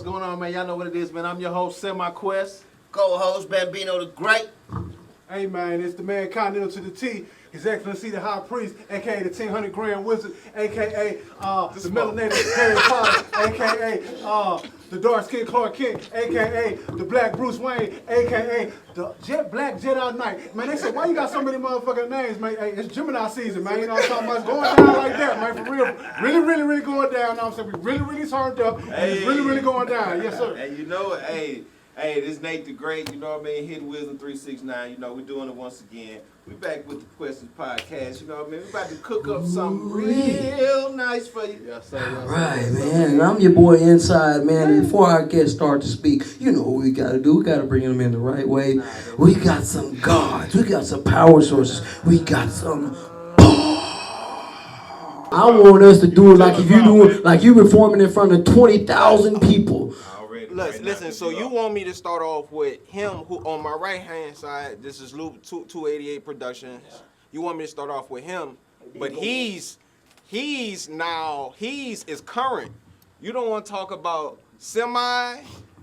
going on, man? Y'all know what it is, man. I'm your host, Semi-Quest. Co-host Bambino the Great. Hey man, it's the man Continental to the T, His Excellency the High Priest, aka the 1000 Grand Wizard, aka the Melanated Harry Potter, aka the dark skinned Clark Kent, aka the Black Bruce Wayne, aka the Black Jedi Knight. Man, they said, why you got so many motherfucking names, man? Hey, it's Gemini season, man. You know what I'm talking about? It's going down like that, man. For real. Really going down. You know what I'm saying? We really turned up, and it's really going down. Yes, sir. Hey, you know what? Hey, this is Nate the Great, you know what I mean? Hidden Wisdom 369, you know, we're doing it once again. We back with the Questions Podcast, you know what I mean? We about to cook up something real nice for you. Yes, sir. All right, man. And I'm your boy Inside, man. And before our guests start to speak, you know what we got to do. We got to bring them in the right way. We got some gods. We got some power sources. We got some... I want us to do it like if you doing, like you performing in front of 20,000 people. Listen, so you want me to start off with him who on my right hand side, this is Loop288 Productions. You want me to start off with him, but he's is current. You don't want to talk about Semi,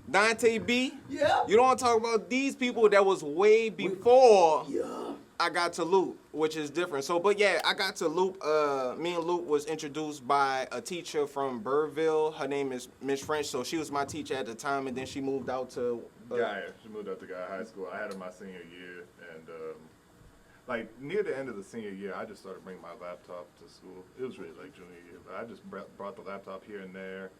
Dante B. Yeah. You don't want to talk about these people that was way before I got to Loop, which is different. So, but yeah, I got to Loop. Me and Loop was introduced by a teacher from Burrville. Her name is Miss French. So she was my teacher at the time, and then she moved out to She moved out to Guy High School. I had her my senior year, and like near the end of the senior year, I just started bringing my laptop to school. It was really like junior year, but I just brought the laptop here and there.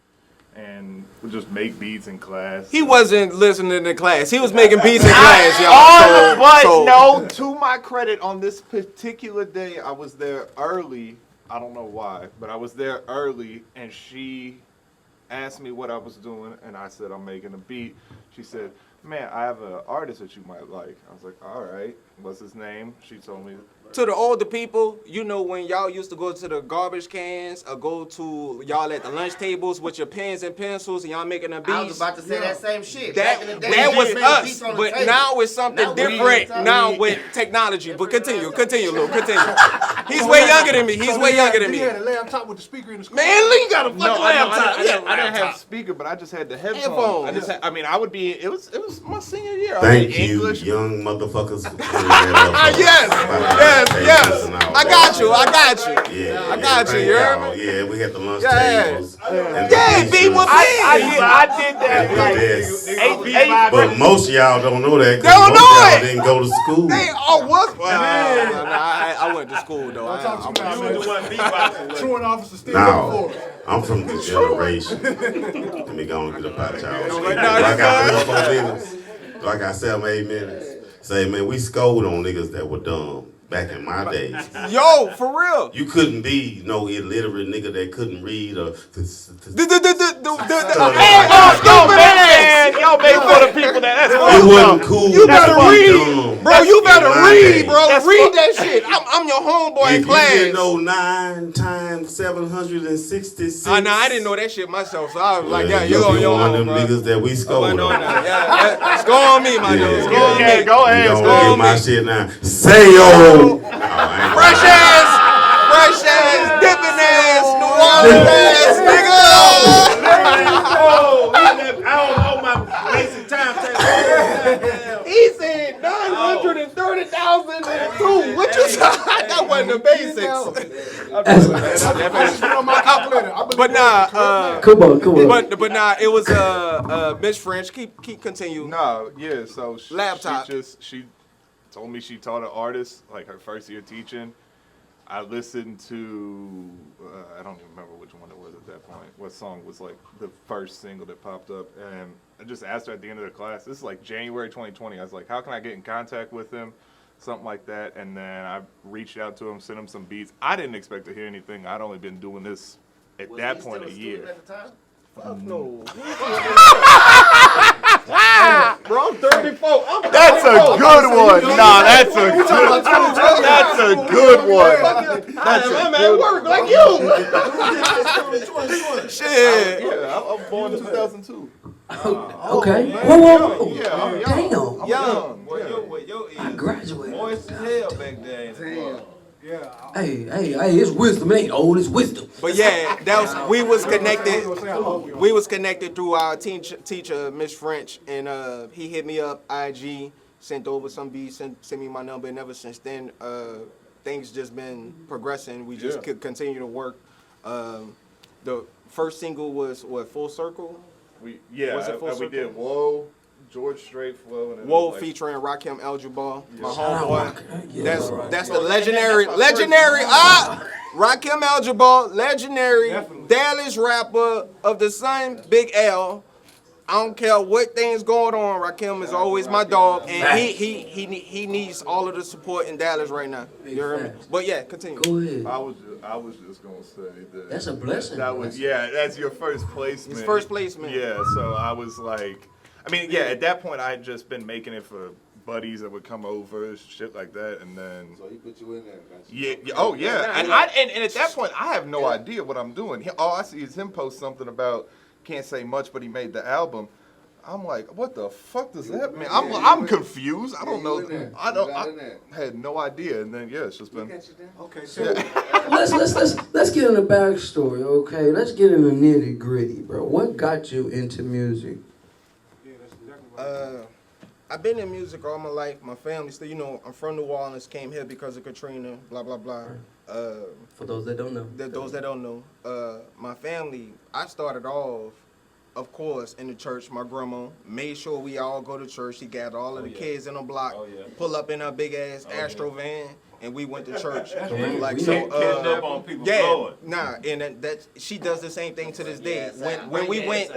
And would just make beats in class. He wasn't listening to class. He was making beats in class, y'all. No, to my credit, on this particular day, I was there early. I don't know why, but I was there early, and she asked me what I was doing, and I said, I'm making a beat. She said, man, I have an artist that you might like. I was like, all right, what's his name? She told me. To the older people, you know when y'all used to go to the garbage cans or go to y'all at the lunch tables with your pens and pencils and y'all making a beat. I was about to say that same shit. That was us, but now it's something different now with technology. But continue, Luke, continue. He's way younger than me. He had a laptop with the speaker in the school. Man, Lee got a fucking laptop. I didn't have a speaker, but I just had the headphones. I would be. It was my senior year. Thank you, English. young motherfuckers. Yes. I got you. Yeah, I got you. You heard me? Yeah, we had the lunch tables. Yeah, be with me. I did that. But most of y'all don't know that. They don't know y'all it. didn't go to school. I went to school though. Truant officer still No, I'm from the generation. Let me go and get up out y'all. Do I got 3 or 4 minutes? Do I got 7, 8 minutes? Say, man, we scolded on niggas that were dumb back in my days. Yo, for real. You couldn't be no illiterate nigga that couldn't read or. Y'all made fun of people that's It wasn't cool. You better read, dumb. bro. You better read, bro. That's Read that shit. I'm your homeboy in If class. you didn't know 9 times 766. I didn't know that shit myself, so I was like, yeah, you you on your one of own, them bro. niggas that we scolded on. Yeah, it's going on me, my dude. It's going on me. Go ahead. You go gonna on get my me. shit now. Say yo. Fresh ass, dipping ass, New Orleans ass, nigga. I don't know my basic timetable. He said 930,002. What you said? That wasn't the basics. But nah, Come on. But nah, it was Miss French. Keep continue. No, yeah. So Laptop. She told me she taught an artist like her first year teaching. I listened to I don't even remember which one it was at that point. What song was like the first single that popped up, and I just asked her at the end of the class. This is like January 2020. I was like, how can I get in contact with him? Something like that, and then I reached out to him, sent him some beats. I didn't expect to hear anything. I'd only been doing this at that point a year. At the time? Fuck no. Bro, I'm 34. That's a good one. Nah, that's a good one. That's a I'm good at work like you. Shit. Yeah, I was born in 2002. Okay. Whoa. Yeah, I'm young. Damn. Young. Well, yo, I graduated. moist as hell back then. Damn. Yeah. Hey, it's wisdom. It ain't old, it's wisdom. But yeah, we was connected through our teacher, Miss French, and he hit me up, IG, sent over some beats, sent me my number, and ever since then, things just been progressing. We just could continue to work. The first single was what, Full Circle? We Circle? did Whoa, George Strait Flow, and Whoa, featuring Rakim El-Jabbar, my homeboy. Yeah. That's the legendary Rakim El-Jabbar, legendary Dallas rapper of the Sun, Big L. I don't care what things going on. Rakim is always my dog, and he needs all of the support in Dallas right now. You heard me? But yeah, continue. Go ahead. I was just gonna say that. That's a blessing. That's your first placement. His first placement. Yeah, so I was like, at that point I had just been making it for buddies that would come over, shit like that, and then. So he put you in there. And at that point I have no idea what I'm doing. All I see is him post something about can't say much, but he made the album. I'm like, what the fuck does that mean? I'm confused. I don't know. I had no idea, and then it's just been. Okay, so Let's get in the backstory, okay? Let's get in the nitty gritty, bro. What got you into music? I've been in music all my life. My family still, I'm from New Orleans, came here because of Katrina, blah, blah, blah. For those that don't know. Those that don't know. My family, I started off, of course, in the church. My grandma made sure we all go to church. She gathered all of the kids in a block, pull up in her big-ass Astro van, and we went to church. Kidnap on people going. And that she does the same thing to this day. When we went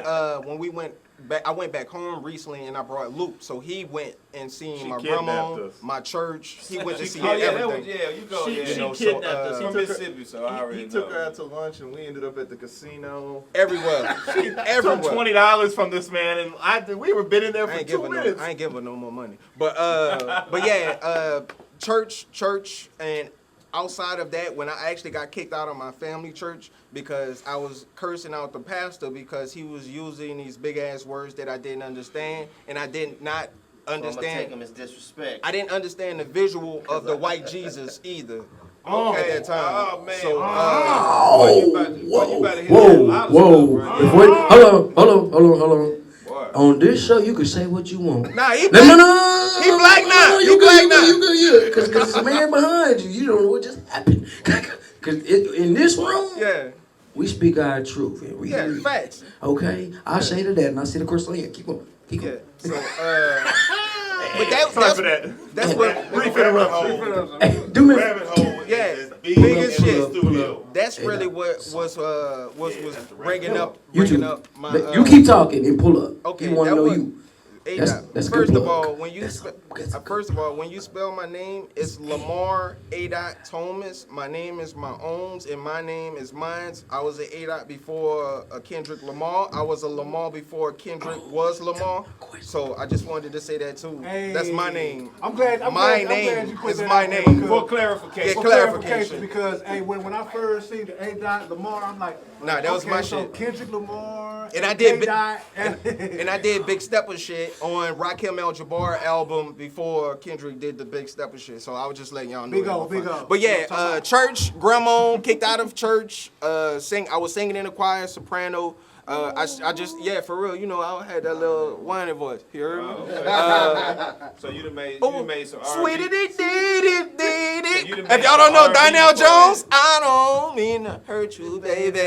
back, I went back home recently, and I brought Luke. So he went and seen my grandma, my church. He went to see everything. She kidnapped us. From Mississippi, so I already He took her out to lunch, and we ended up at the casino. Everywhere. Took $20 from this man, and we were bidding there for 2 minutes. I ain't giving no more money. But church, and outside of that, when I actually got kicked out of my family church because I was cursing out the pastor because he was using these big ass words that I didn't understand, and I did not understand. I'm gonna take him as disrespect. I didn't understand the visual of the white Jesus either. At that time. Oh man. So, Whoa. Hold on. On this show, you can say what you want. Nah, he black. No. He black now. You black now. You because there's a man behind you. You don't know what just happened. Because in this room, we speak our truth. And we facts. Okay, I say to that, and I see the crystal here. Keep on. So, but that's what Brief interruption. Hey, do me. big as shit. That's really what was bringing up my. You keep talking and pull up. Okay, you want to know you. That's first good of all, plug. when you spell my name, it's Lamar ADot Thomas. My name is my own, and my name is mine. I was an ADot before Kendrick Lamar. I was a Lamar before Kendrick was Lamar. So I just wanted to say that too. Hey, that's my name. I'm glad you put that my out there name. because- For clarification. For clarification, because when I first seen the ADot Lamar, I'm like, nah, that was my so shit. Kendrick Lamar, And I did ADot, and I did Big Stepper shit on Rakim El-Jabbar album before Kendrick did the Big Stepper shit. So I was just letting y'all know. Big O. But yeah, church, grandma kicked out of church. I was singing in the choir, soprano. I just for real, I had that little whiny voice. You heard me? So you made some R&B. Sweetie did it. If y'all don't know Donnell Jones, I don't mean to hurt you, baby.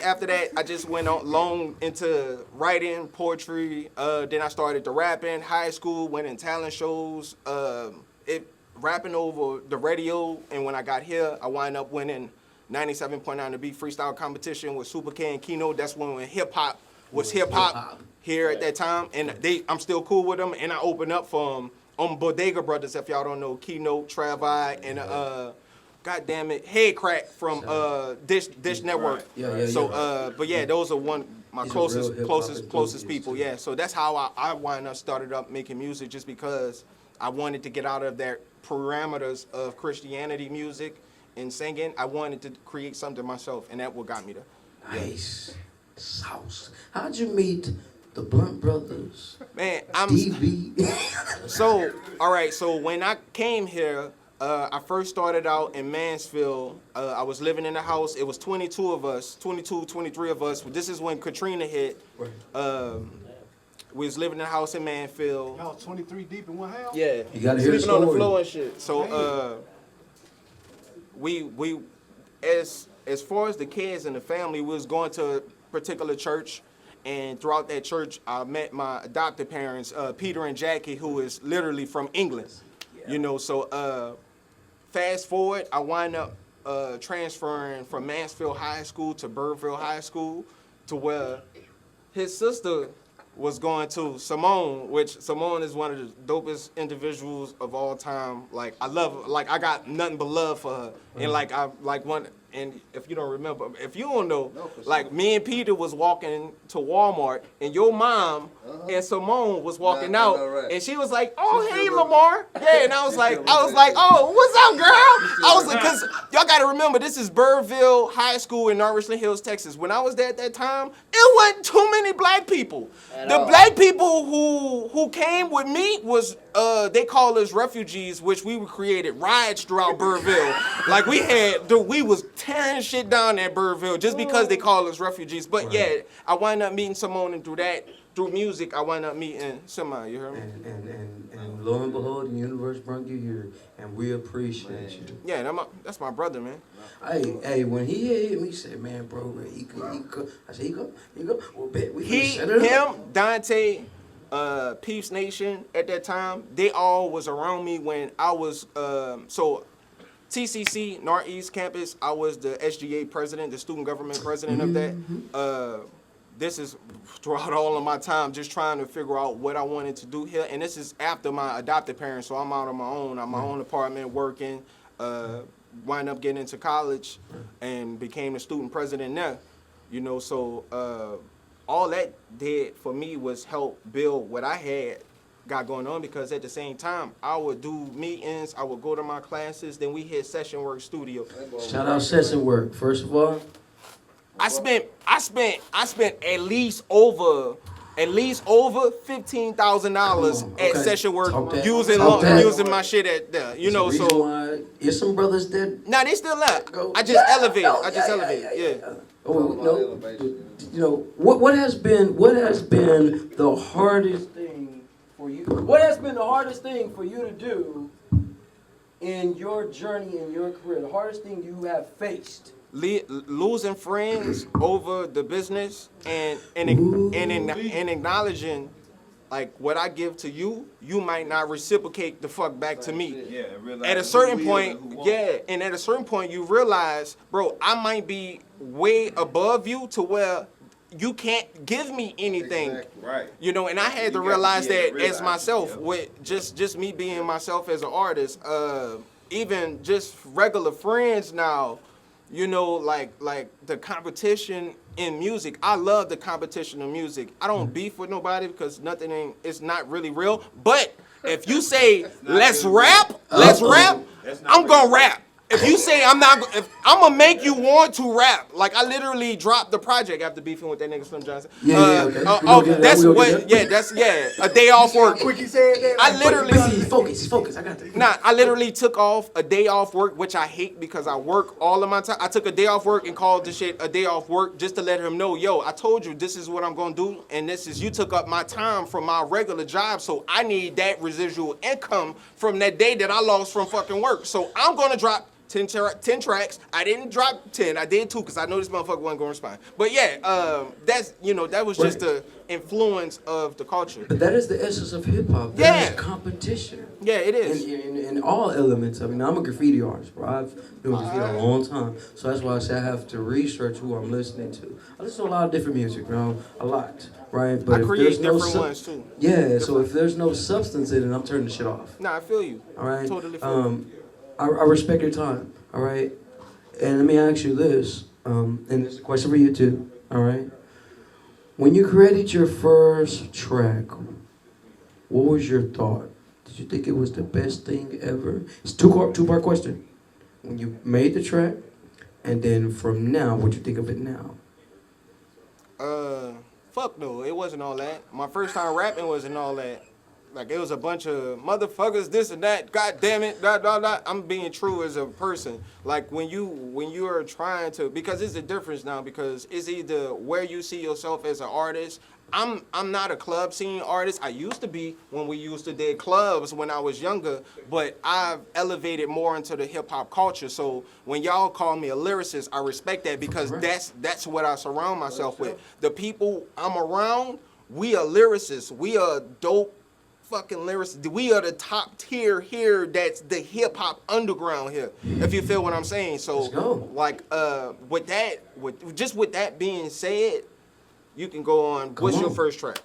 After that, I just went on long into writing, poetry. Then I started to rapping. High school, went in talent shows. Rapping over the radio, and when I got here, I wind up winning 97.9 The Beat freestyle competition with Super K and Kino. That's when hip hop was hip hop here at that time, and I'm still cool with them. And I opened up for them on Bodega Brothers. If y'all don't know, Kino, Travi, and Head Crack from Dish Network. Those are my closest people. Yeah, so that's how I wind up started up making music, just because I wanted to get out of their parameters of Christianity music and singing. I wanted to create something myself, and that's what got me there. Nice. Sauce. How'd you meet the Blunt Brothers, Man, I'm DB. so all right. So when I came here, I first started out in Mansfield. I was living in a house. It was 22 of us, 22, 23 of us. This is when Katrina hit. We was living in a house in Mansfield. Y'all 23 deep in one house? Yeah, You gotta hear the sleeping on the story. floor and shit. So we as far as the kids and the family, we was going to a particular church, and throughout that church, I met my adopted parents, Peter and Jackie, who is literally from England. You know, so fast forward, I wind up transferring from Mansfield High School to Birdville High School, to where his sister was going to Simone, which Simone is one of the dopest individuals of all time. Like, I love her. Like, I got nothing but love for her. And like, I like one, and if you don't remember, if you don't know, like me and Peter was walking to Walmart, and your mom and Simone was walking out, and she was like, "Oh, hey, Lamar." Yeah, and I was like, "Oh, what's up, girl?" I was like, "Cause y'all gotta remember, this is Birdville High School in Norristown Hills, Texas. When I was there at that time, it wasn't too many black people. The black people who came with me was they call us refugees, which we created riots throughout Birdville. Like we was tearing shit down at Birdville just because they call us refugees. But yeah, I wind up meeting Simone, and through music, I wind up meeting somebody. You heard me? And lo and behold, the universe brought you here, and we appreciate you. Yeah, that's my brother, man. Hey, when he hit me, he said, "Man, bro, he could." I said, "He go." Well, bet we He, set it up. him, Dante, Peeps Nation at that time, they all was around me when I was so TCC Northeast Campus. I was the SGA president, the student government president of that. This is throughout all of my time just trying to figure out what I wanted to do here, and this is after my adopted parents, so I'm out on my own. I'm my own apartment working. Wind up getting into college and became the student president there. You know, so all that did for me was help build what I got going on, because at the same time I would do meetings, I would go to my classes, then we hit Session Work Studio. Shout out Session Work. First of all, I spent at least over $15,000 at Session Work using my shit at there. You know, so there's some brothers that nah, they still up. I just elevated. Yeah. Oh, no. You know what has been the hardest thing for you? What has been the hardest thing for you to do in your journey in your career? The hardest thing you have faced? Losing friends over the business and acknowledging like what I give to you, you might not reciprocate the fuck back to me. Yeah, at a certain point, and at a certain point you realize, bro, I might be way above you to where you can't give me anything. Exactly. Right. You know, and I had to realize that as myself, with just me being myself as an artist, even just regular friends now. You know, like the competition in music. I love the competition in music. I don't beef with nobody because it's not really real. But if you say let's rap, I'm gonna rap. If you say I'm gonna make you want to rap. Like I literally dropped the project after beefing with that nigga Slim Johnson. Okay. A day off work. Quickie said that. I literally He's focused. I got that. Nah, I literally took off a day off work, which I hate because I work all of my time. I took a day off work and called the shit a day off work just to let him know, yo, I told you this is what I'm gonna do, and you took up my time from my regular job, so I need that residual income from that day that I lost from fucking work. So I'm gonna drop 10 tracks. I didn't drop 10. I did 2 because I know this motherfucker wasn't going to respond. But yeah, that was just the influence of the culture. But that is the essence of hip hop. Yeah. Competition. Yeah, it is. In all elements. I mean, I'm a graffiti artist, bro. I've been doing graffiti a long time. So that's why I say I have to research who I'm listening to. I listen to a lot of different music, bro. A lot. Right? But I create different ones too. Yeah, so if there's no substance in it, I'm turning the shit off. Nah, I feel you. All right? Totally feel you. I respect your time, all right? And let me ask you this, and this is a question for you too, all right? When you created your first track, what was your thought? Did you think it was the best thing ever? It's two-part question. When you made the track, and then from now, what you think of it now? fuck though. It wasn't all that. My first time rapping wasn't all that. Like, it was a bunch of motherfuckers, this and that. God damn it, blah, blah, blah. I'm being true as a person. Like, when you are trying to, because it's a difference now, because it's either where you see yourself as an artist. I'm not a club scene artist. I used to be when we used to do clubs when I was younger, but I've elevated more into the hip hop culture. So when y'all call me a lyricist, I respect that, because that's what I surround myself with. The people I'm around, we are lyricists. We are dope fucking lyricists. We are the top tier here. That's the hip hop underground here. If you feel what I'm saying. So like with that being said, you can go on. What's your first track?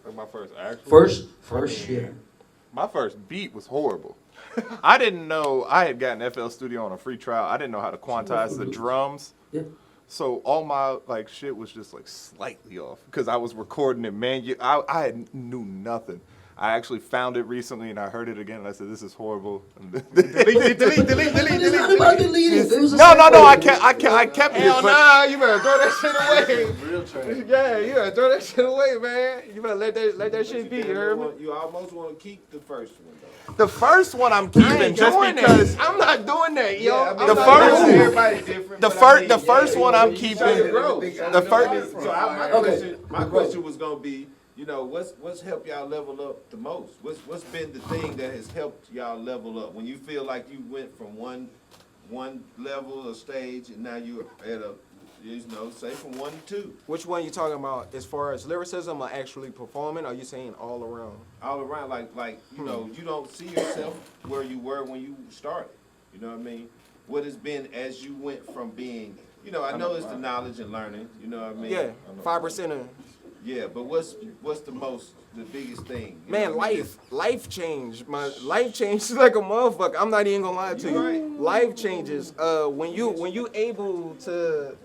Like my first actual. First, yeah. My first beat was horrible. I didn't know. I had gotten FL Studio on a free trial. I didn't know how to quantize the drums. Yeah. So all my like shit was just like slightly off because I was recording it I knew nothing. I actually found it recently and I heard it again and I said, "This is horrible." delete. No. I kept it. Hell nah, you better throw that shit away. Real trash. Yeah, you better throw that shit away, man. You better let that shit be. You heard me? You almost want to keep the first one though. The first one I'm keeping just because I'm not doing that, yo. Yeah, I mean, the first everybody's different. The first one I'm keeping. The first. So my question was gonna be, you know, what's helped y'all level up the most? What's been the thing that has helped y'all level up when you feel like you went from one level or stage and now you're at a, you know, say from 1 to 2? Which one you talking about as far as lyricism or actually performing? Or are you saying all around? All around, like you know, you don't see yourself where you were when you started. You know what I mean? What has been as you went from being, you know, I know it's the knowledge and learning. You know what I mean? Yeah, 5%. Yeah, but what's the biggest thing? You Man, know, life changed. My life changed like a motherfucker. I'm not even gonna lie to you. Right. Life changes. When you able to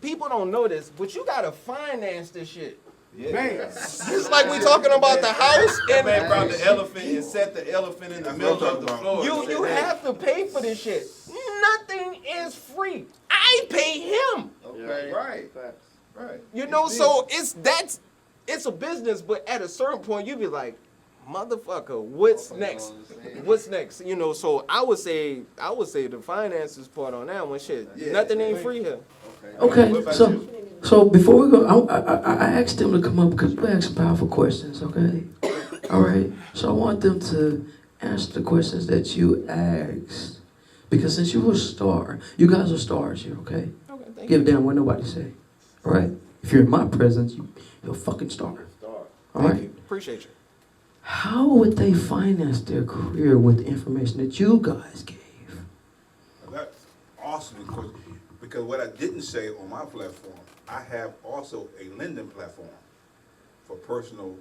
people don't know this, but you gotta finance this shit. Yeah. Man. It's like we talking about the house That and man brought the elephant and set the elephant in the middle of the floor. you have to pay for this shit. Nothing is free. I pay him. Okay, right. You know, so it's a business, but at a certain point you be like, motherfucker, what's next? What's next? You know, so I would say the finances part on that one, shit. Yeah. Nothing ain't free here. Okay, What about so you? so before we go, I asked them to come up because you asked some powerful questions. Okay, all right. So I want them to answer the questions that you asked because since you were a star, you guys are stars here. Okay, Okay, thank give a damn what nobody say. All right, if you're in my presence, you're a fucking star. All right. Appreciate you. How would they finance their career with the information that you guys gave? That's awesome because what I didn't say on my platform, I have also a lending platform for personal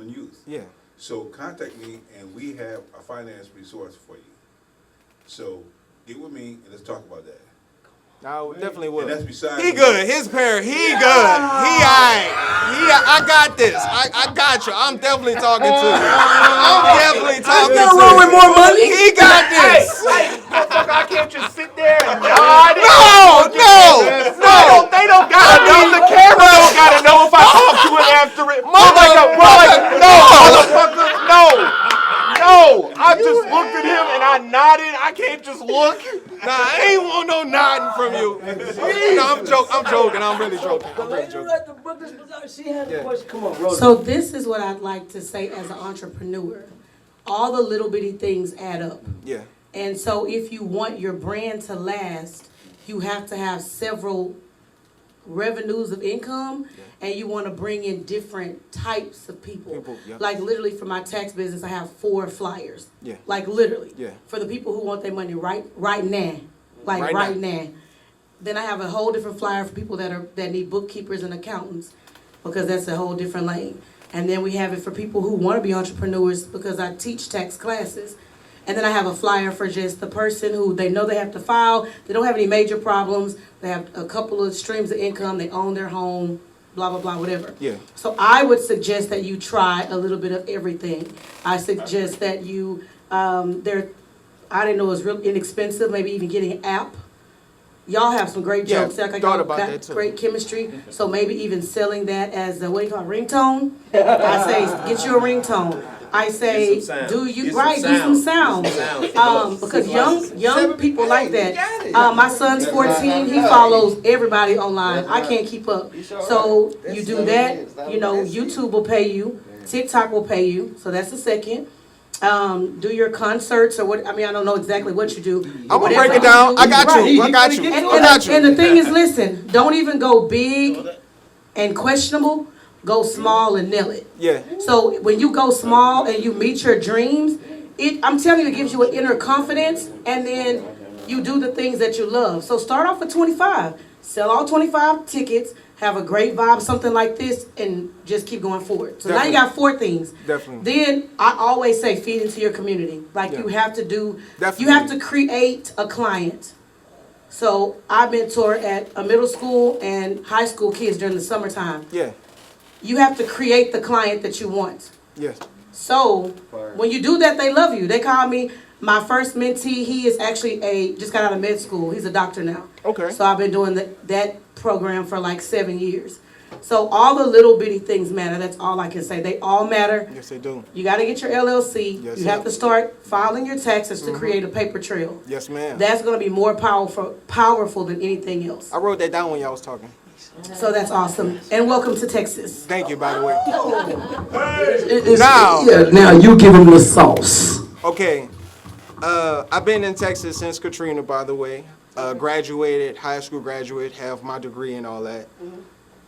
use. Yeah. So contact me and we have a finance resource for you. So get with me and let's talk about that. I definitely will. And that's besides He good. His parent, he good. He alright. I got this. I got you. I'm definitely talking to you. I'm definitely talking to you. wrong with more money? He got this. Motherfucker, I can't just sit there and nod. No. They don't gotta know. The camera don't gotta know if I talk to it after it. Motherfucker, no. I just looked at him and I nodded. I can't just look. Nah, I ain't want no nodding from you. No, I'm joking. I'm really joking. She had a question. Come on, Rose. So this is what I'd like to say as an entrepreneur. All the little bitty things add up. Yeah. And so if you want your brand to last, you have to have several revenues of income, and you want to bring in different types of people. Yeah. Like literally for my tax business, I have 4 flyers. Yeah. Like literally. Yeah. For the people who want their money right now. Like right now. Then I have a whole different flyer for people that need bookkeepers and accountants, because that's a whole different lane. And then we have it for people who want to be entrepreneurs, because I teach tax classes. And then I have a flyer for just the person who they know they have to file. They don't have any major problems. They have a couple of streams of income. They own their home, blah, blah, blah, whatever. Yeah. So I would suggest that you try a little bit of everything. I suggest that you, I didn't know it was real inexpensive, maybe even getting an app y'all have some great Yeah, jokes. Like thought y'all about got that too. great chemistry. So maybe even selling that as a, what do you call it, ringtone? I say, get you a ringtone. I say, Get some sound. do you, Get some right, do some sound. sound. Get some sound. Because young people like that. got it. My son's 14, he follows everybody online. I can't keep up. So you do that, you know, YouTube will pay you, TikTok will pay you, so that's the second. Do your concerts or what, I mean, I don't know exactly what you do. I'm gonna break it down. I got you. I got you. I got you. And the thing is, listen, don't even go big and questionable. Go small and nail it. Yeah. So when you go small and you meet your dreams, I'm telling you, it gives you an inner confidence, and then you do the things that you love. So start off with 25. Sell all 25 tickets. Have a great vibe, something like this, and just keep going forward. So now you got 4 things. Definitely. Then I always say feed into your community. Like you have to do, Definitely. you have to create a client. So I mentor at a middle school and high school kids during the summertime. Yeah. You have to create the client that you want. Yes. So when you do that, they love you. They call me my first mentee. He is actually just got out of med school. He's a doctor now. Okay. So I've been doing that program for like 7 years. So all the little bitty things matter. That's all I can say. They all matter. Yes, they do. You got to get your LLC. Yes, you have ma'am. to start filing your taxes to create a paper trail. Yes, ma'am. That's going to be more powerful than anything else. I wrote that down when y'all was talking. So that's awesome. And welcome to Texas. Thank you, by the way. Now you give him the sauce. Okay. I've been in Texas since Katrina, by the way. Graduated, high school graduate, have my degree and all that.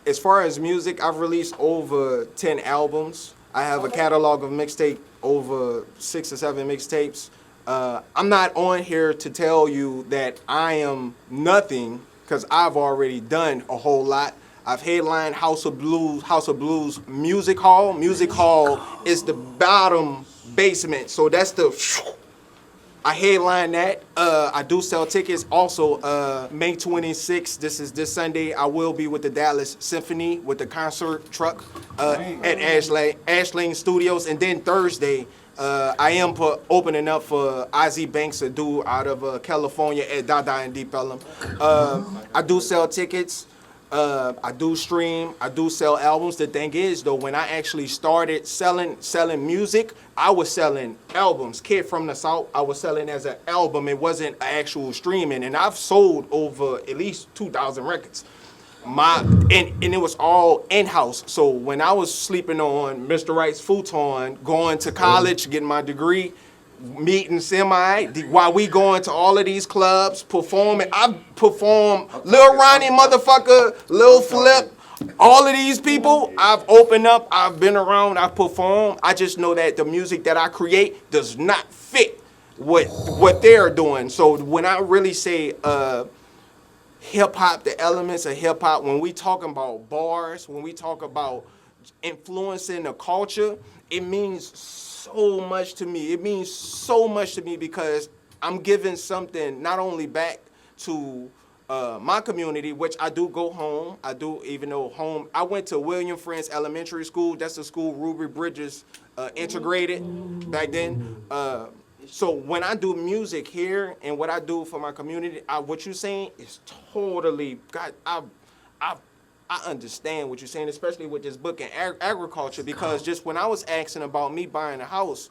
As far as music, I've released over 10 albums. I have a catalog of mixtape, over 6 or 7 mixtapes. I'm not on here to tell you that I am nothing, because I've already done a whole lot. I've headlined House of Blues Music Hall. Music Hall is the bottom basement, so that's I headline that. I do sell tickets. Also, May 26th, this Sunday, I will be with the Dallas Symphony with the concert truck at Ashling Studios. And then Thursday, I am opening up for IZ Banks, a dude out of California at Dada and Deep Ellum. I do sell tickets. I do stream. I do sell albums. The thing is, though, when I actually started selling music, I was selling albums. Kid from the South, I was selling as an album. It wasn't actual streaming. And I've sold over at least 2,000 records. And it was all in-house. So when I was sleeping on Mr. Wright's futon, going to college, getting my degree, meeting while we going to all of these clubs, performing. I perform Lil Ronnie, motherfucker, Lil Flip, all of these people. I've opened up, I've been around, I've performed. I just know that the music that I create does not fit what they're doing. So when I really say hip hop, the elements of hip hop, when we talking about bars, when we talk about influencing the culture, it means so much to me. It means so much to me because I'm giving something not only back to my community, which I do go home. I do, even though home, I went to William Friends Elementary School. That's the school Ruby Bridges integrated back then. So when I do music here and what I do for my community, what you're saying is totally, God, I understand what you're saying, especially with this book in agriculture, because just when I was asking about me buying a house,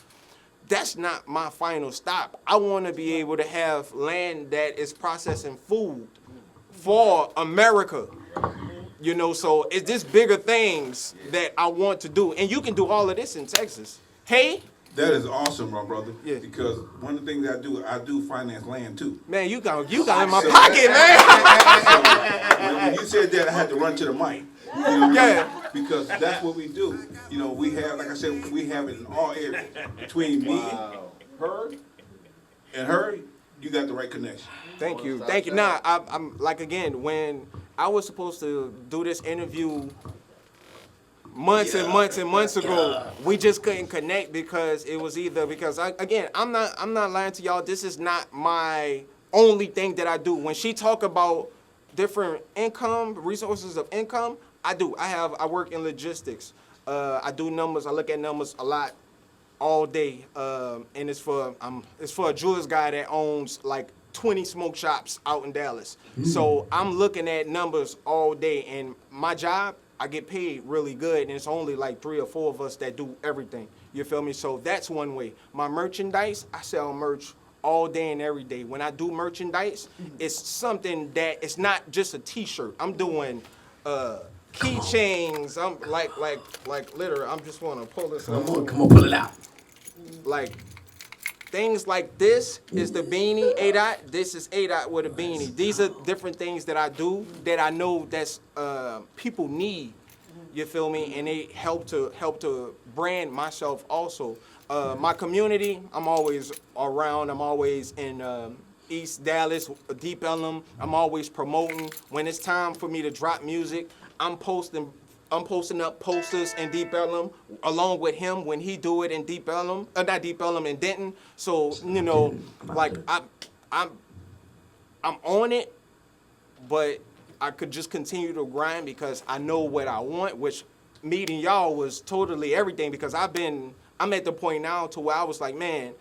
that's not my final stop. I want to be able to have land that is processing food for America. You know, so it's just bigger things that I want to do. And you can do all of this in Texas. Hey? That is awesome, my brother. Yeah. Because one of the things I do finance land too. Man, you got in my pocket, man. When you said that, I had to run to the mic. You know what I mean? Yeah. Because that's what we do. You know, we have, like I said, we have it in all areas. Between me, her, and her, you got the right connection. Thank you. Thank you. Nah, I'm like, again, when I was supposed to do this interview months and months ago, we just couldn't connect because it was either because I'm not lying to y'all. This is not my only thing that I do. When she talk about different income, resources of income, I work in logistics. I do numbers. I look at numbers a lot, all day. And it's for a jeweler's guy that owns like 20 smoke shops out in Dallas. So I'm looking at numbers all day, and my job, I get paid really good, and it's only like 3 or 4 of us that do everything. You feel me? So that's one way. My merchandise, I sell merch all day and every day. When I do merchandise, it's something that it's not just a T-shirt. I'm doing keychains. I'm like literally. I'm just want to pull this. Come on, pull it out. Like things like this is the beanie ADot. This is ADot with a beanie. These are different things that I do that I know that's people need. You feel me? And they help to brand myself also. My community, I'm always around. I'm always in East Dallas, Deep Ellum. I'm always promoting. When it's time for me to drop music, I'm posting up posters in Deep Ellum along with him when he do it in Deep Ellum, not Deep Ellum, in Denton. So you know, like I'm on it, but I could just continue to grind because I know what I want. Which meeting y'all was totally everything because I'm at the point now to where I was like, man,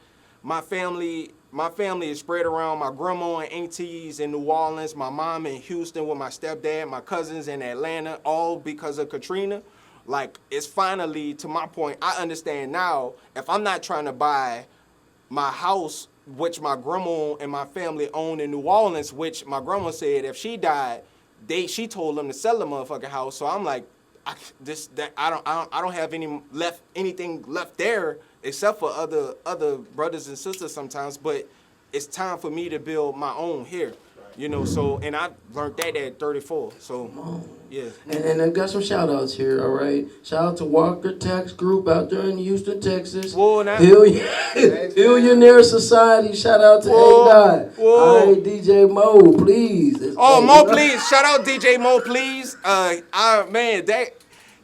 my family is spread around. My grandma and aunties in New Orleans, my mom in Houston with my stepdad, my cousins in Atlanta, all because of Katrina. Like, it's finally to my point. I understand now, if I'm not trying to buy my house, which my grandma and my family own in New Orleans, which my grandma said if she died, she told them to sell the motherfucking house. So I'm like, I don't have anything left there except for other brothers and sisters sometimes, but it's time for me to build my own here. You know, so, and I learned that at 34, so, yeah. And I've got some shout-outs here, all right? Shout out to Walker Tax Group out there in Houston, Texas. Whoa, now. Billionaire Society, shout out to ADot. All right, DJ Mo, please. Mo, please. Shout out DJ Mo, please.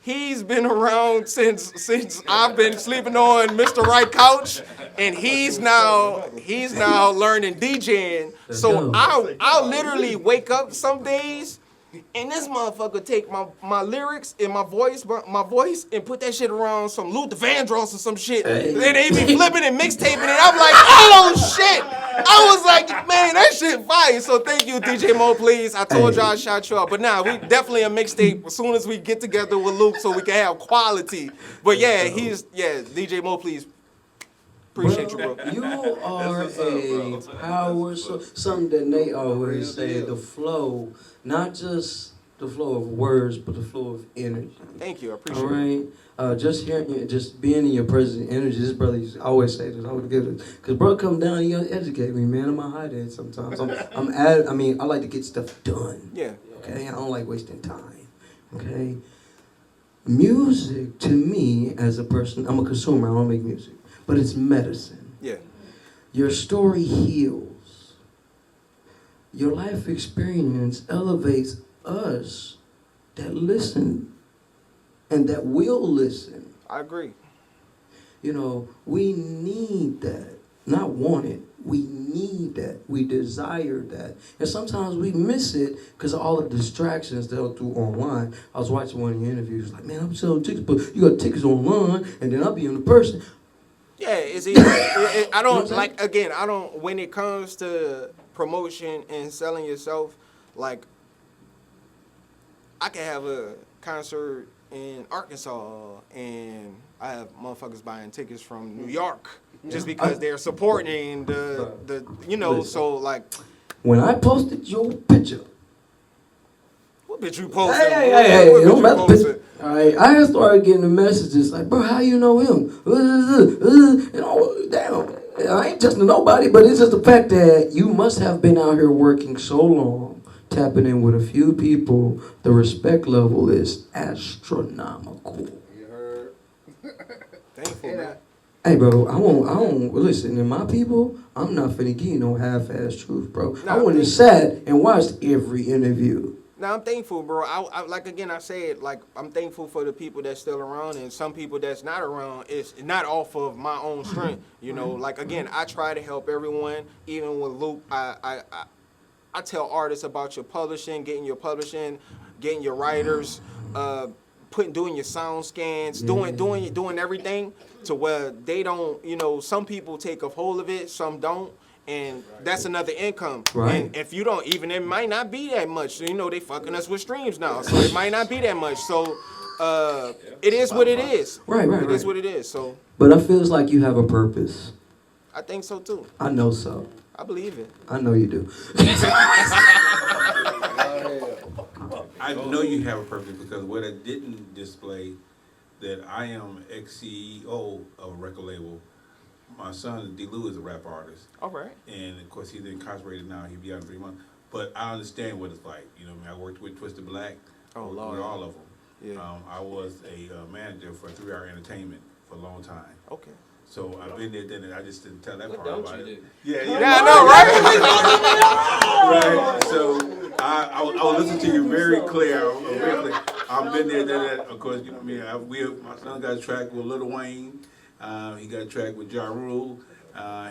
He's been around since I've been sleeping on Mr. Right couch, and he's now learning DJing. So I'll literally wake up some days, and this motherfucker take my lyrics and my voice and put that shit around some Luther Vandross or some shit. And they be flipping and mixtaping it. I'm like, oh shit! I was like, man, that shit fire. So thank you, DJ Mo, please. I told y'all I'd shout you out. But nah, we definitely a mixtape as soon as we get together with Luke so we can have quality. But yeah, DJ Mo, please. Appreciate you, bro. You are a power, something that Nate always say, the flow, not just the flow of words, but the flow of energy. Thank you, I appreciate it. All right, just hearing you, just being in your presence, energy. This brother used to always say this. I would give it because brother come down, he educate me, man. I'm a hot head sometimes. I like to get stuff done. Yeah. Okay, I don't like wasting time. Okay, music to me as a person, I'm a consumer. I don't make music, but it's medicine. Yeah. Your story heals. Your life experience elevates us that listen and that will listen. I agree. You know, we need that. Not want it. We need that. We desire that. And sometimes we miss it because of all the distractions they'll do online. I was watching one of your interviews, like, man, I'm selling tickets, but you got tickets online, and then I'll be in the person. Yeah, it's easy. I don't, like, again, I don't, when it comes to promotion and selling yourself, like, I can have a concert in Arkansas and I have motherfuckers buying tickets from New York just because they're supporting the you know, so like. When I posted your picture. What bitch you posted? Hey, don't matter picture. All right, I started getting the messages like, bro, how you know him? You know, damn, I ain't testing nobody, but it's just the fact that you must have been out here working so long. Tapping in with a few people, the respect level is astronomical. You heard? Thankful, man. Hey, bro, I won't listen. And my people, I'm not finna give you no half-ass truth, bro. I went and sat and watched every interview. Now I'm thankful, bro. I like again. I said like I'm thankful for the people that's still around, and some people that's not around. It's not off of my own strength, you know. Like again, I try to help everyone, even with Loop. I tell artists about your publishing, getting your writers, doing your sound scans, doing everything to where they don't, you know, some people take a hold of it, some don't, And that's another income. Right. And if you don't, even it might not be that much. You know, they fucking us with streams now. So it might not be that much. So it is what it is. Right. It is what it is. So But I feels like you have a purpose. I think so too. I know so. I believe it. I know you do. I know you have a purpose because what I didn't display that I am ex-CEO of a record label. My son, D-Lou, is a rap artist. All right. And of course, he's incarcerated now. He'll be out in 3 months. But I understand what it's like. You know, I worked with Twisted Black. Oh, worked Lord. with all of them. Yeah. I was a manager for 3 Hour Entertainment for a long time. Okay. So I've been there, done it. I just didn't tell that What part don't about you it. do? Yeah, Yeah, I know, right? right. So I will listen to you very clear. I've been there, done that. Of course, you know what I mean. My son got a track with Lil Wayne. He got a track with Ja Rule.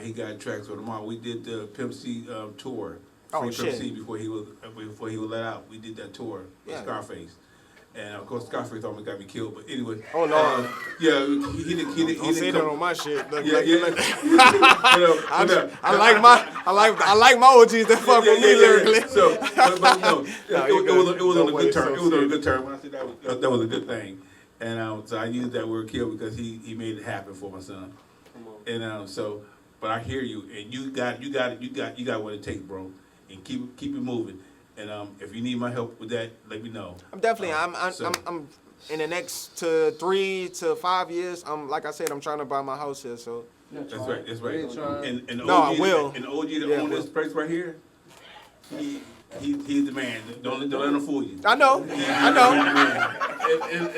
He got tracks with them all. We did the Pimp C tour. Oh, Free Pimp shit. C before he was let out. We did that tour with Yeah. Scarface. And of course, Scarface almost got me killed. But anyway, Oh, Lord. yeah, he didn't Don't say come. that on my shit. Look, Yeah, like, yeah. like- I I like my OGs that fuck with me lyrically. So, but no, you good. it was on a Don't good wait, term. so It was on a serious. good term. When I said that was a good thing, and so I used that word "kill" because he made it happen for my son. And so, but I hear you, and you got what it takes, bro, and keep it moving. And if you need my help with that, let me know. I'm definitely. I'm in the next 3 to 5 years. Like I said, I'm trying to buy my house here. So That's right. That's right. And No, I will. And OG that Yeah, own I this place right here, he's the man. Don't let him fool you. I know.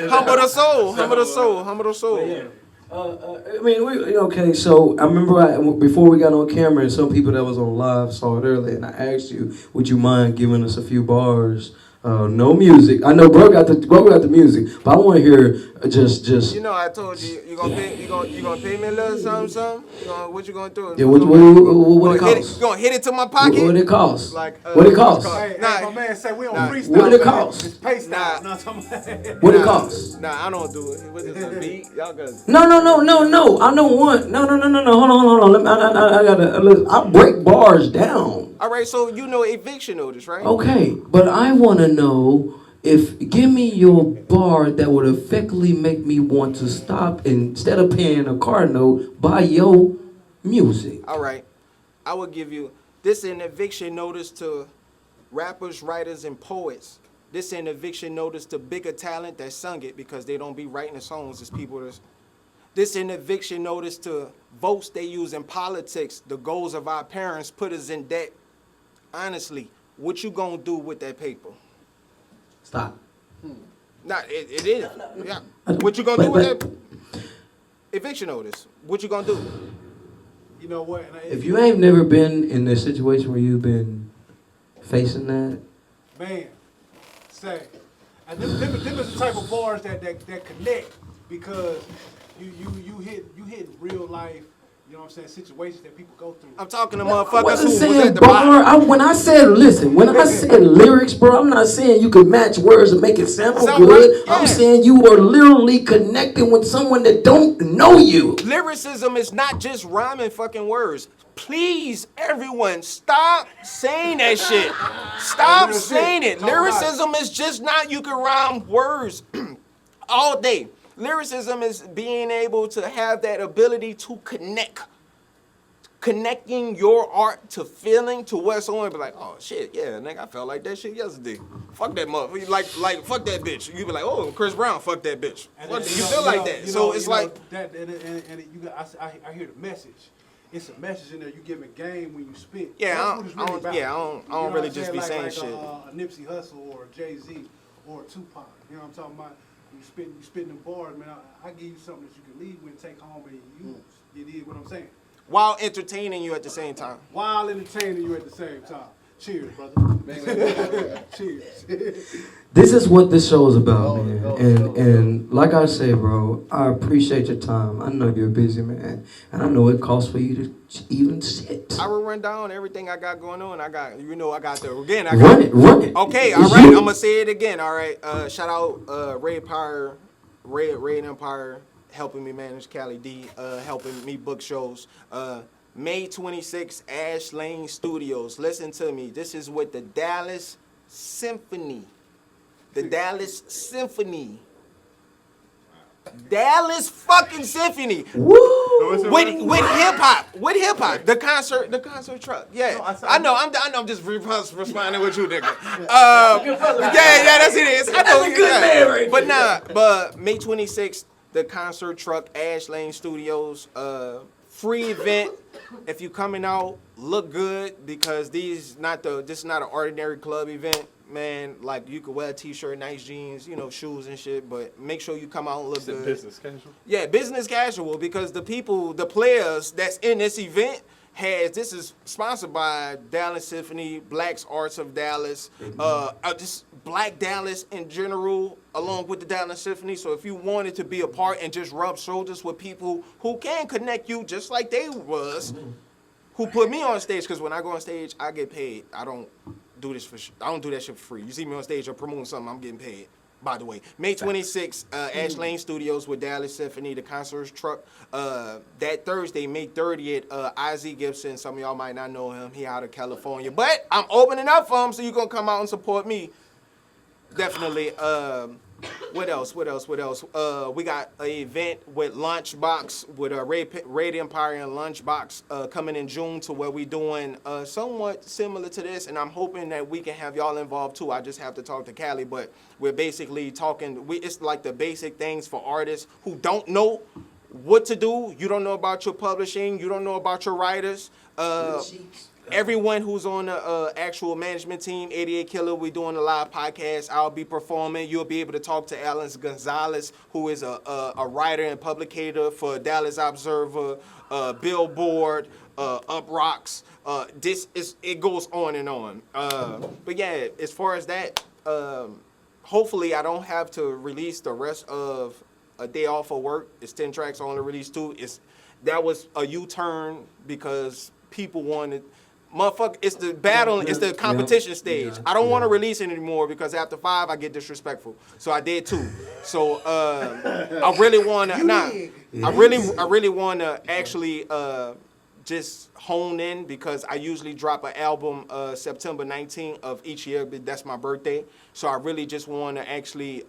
Humble the soul. Humble the soul. Humble the soul. I mean, okay, so I remember before we got on camera, and some people that was on live saw it earlier, and I asked you, would you mind giving us a few bars? No music. I know bro got the music, but I want to hear just. You know, I told you you gonna pay me a little something. What you gonna do? Yeah, what it costs? You gonna hit it to my pocket? What it costs? Like what it costs? Hey, Nah. my man say we don't Nah. freestyle. What it man. cost? It's pace style. Nah. Not talking about What it costs? Nah, I don't do it. What is the beat? Y'all got. No. I don't want. No. Hold on. I gotta. I break bars down. All right, so you know eviction notice, right? Okay, but I want to know give me your bar that would effectively make me want to stop and, instead of paying a car note, buy your music. All right, I will give you this an eviction notice to rappers, writers, and poets. This an eviction notice to bigger talent that sung it because they don't be writing the songs as people that's. This an eviction notice to votes they use in politics. The goals of our parents put us in debt. Honestly, what you gonna do with that paper? Stop. Nah, it is. Yeah. What you gonna do with that eviction notice? What you gonna do? You know what? If you ain't never been in a situation where you've been facing that, Man, say, and them is the type of bars that connect because you hit real life. You know what I'm saying? Situations that people go through. I'm talking to I motherfuckers wasn't who was saying at the bar. bottom. When I said lyrics, bro, I'm not saying you could match words and make it sound Sound good. right, yeah. I'm saying you are literally connecting with someone that don't know you. Lyricism is not just rhyming fucking words. Please, everyone, stop saying that shit. Stop saying it. Lyricism is just not you can rhyme words all day. Lyricism is being able to have that ability to connect. Connecting your art to feeling, to what's on, be like, oh shit, yeah, nigga, I felt like that shit yesterday. Fuck that motherfucker. Like, fuck that bitch. You be like, oh, Chris Brown, fuck that bitch. What, you feel like that. So it's like that, and you got. I hear the message. It's a message in there. You giving game when you spit. Yeah, That's I what it's don't- really about. yeah, I don't You know what really I'm just be saying like shit. A Nipsey Hussle or a Jay-Z or a Tupac. You know what I'm talking about? You spitting them bars, man. I give you something that you can leave with, take home, and use. You dig what I'm saying? while entertaining you at the same time. While entertaining you at the same time. Cheers, brother. Cheers. This is what this show is about, man. And like I say, bro, I appreciate your time. I know you're a busy man, and I know it costs for you to even sit. I will run down everything I got going on. I got the Run it. Okay, all It's right. you. I'm gonna say it again. All right. Shout out Red Empire, helping me manage Cali D, helping me book shows. May 26th, Ash Lane Studios. Listen to me. This is with the Dallas Symphony. The Dallas Symphony. Dallas fucking Symphony. Woo! With hip hop, the concert truck. Yeah, No, I know. I'm just responding with you, nigga. Yeah, that's it. Is. I know. That's a good man right But but May 26th, the concert truck, Ash Lane Studios. Free event. If you coming out, look good because this is not an ordinary club event. Man, like you could wear a t-shirt, nice jeans, shoes and shit, but make sure you come out and look good. Business casual? Yeah, business casual because the players that's in this event this is sponsored by Dallas Symphony, Black's Arts of Dallas, just Black Dallas in general, along with the Dallas Symphony. So if you wanted to be a part and just rub shoulders with people who can connect you just like they was, who put me on stage, because when I go on stage, I get paid. I don't do that shit for free. You see me on stage or promoting something, I'm getting paid. By the way, May 26th, Ash Lane Studios with Dallas Symphony, the concert truck. That Thursday, May 30th, IZ Gibson. Some of y'all might not know him. He out of California. But I'm opening up for him, so you're going to come out and support me. Definitely. What else? We got an event with Lunchbox, with Raid Empire and Lunchbox coming in June to where we doing somewhat similar to this, and I'm hoping that we can have y'all involved too. I just have to talk to Callie, but we're basically talking, it's like the basic things for artists who don't know what to do. You don't know about your publishing. You don't know about your writers. Everyone who's on the actual management team, 88 Killer, we're doing a live podcast. I'll be performing. You'll be able to talk to Alan Gonzalez, who is a writer and publicator for Dallas Observer, Billboard, Up Rocks. It goes on and on. But yeah, as far as that, hopefully I don't have to release the rest of a day off of work. It's 10 tracks I only released 2. That was a U-turn because people wanted. Motherfucker, it's the battle, it's the competition stage. I don't want to release it anymore because after 5 I get disrespectful. So I did 2. So I really want to I really want to actually just hone in because I usually drop an album September 19th of each year, but that's my birthday. So I really just want to actually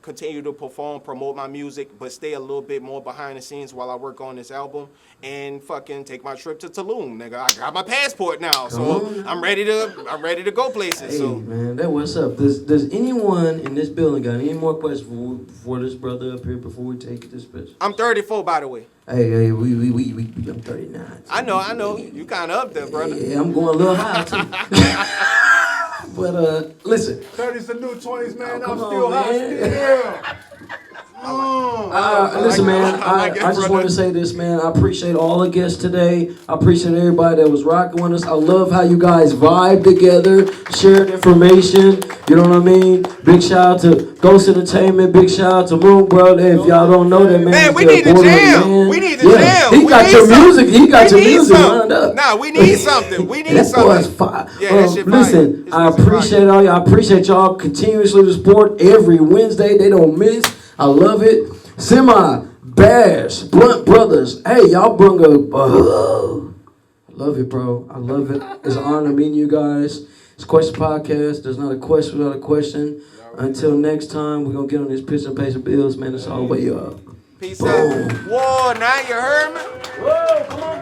continue to perform, promote my music, but stay a little bit more behind the scenes while I work on this album and fucking take my trip to Tulum, nigga. I got my passport now, so I'm ready to go places. Hey, so man, that what's up? Does anyone in this building got any more questions for this brother up here before we take this picture? I'm 34, by the way. Hey, I'm 39. I know. You kind of up there, brother. Yeah, I'm going a little high too. But listen. 30's the new 20s, man. Oh, I'm come still on, hot man. Listen, man, I just want to say this, man. I appreciate all the guests today. I appreciate everybody that was rocking with us. I love how you guys vibe together, shared information. You know what I mean? Big shout out to Ghost Entertainment. Big shout out to Moon Brother. If y'all don't know that, man, we need to jam. We need to jam. He got your music. He got your music lined up. Nah, we need something. We need that something. Boy's fire. Yeah, that shit fire. Listen, I appreciate all y'all. I appreciate y'all continuously to support every Wednesday. They don't miss. I love it. Semi, Bash, Blunt Brothers. Hey, y'all bring up. I love it, bro. I love it. It's an honor meeting you guys. It's Question Podcast. There's not a question without a question. Until next time, we're going to get on this pitch and pay some bills, man. It's all the way up. Peace out. Whoa, now you heard me? Whoa, come on.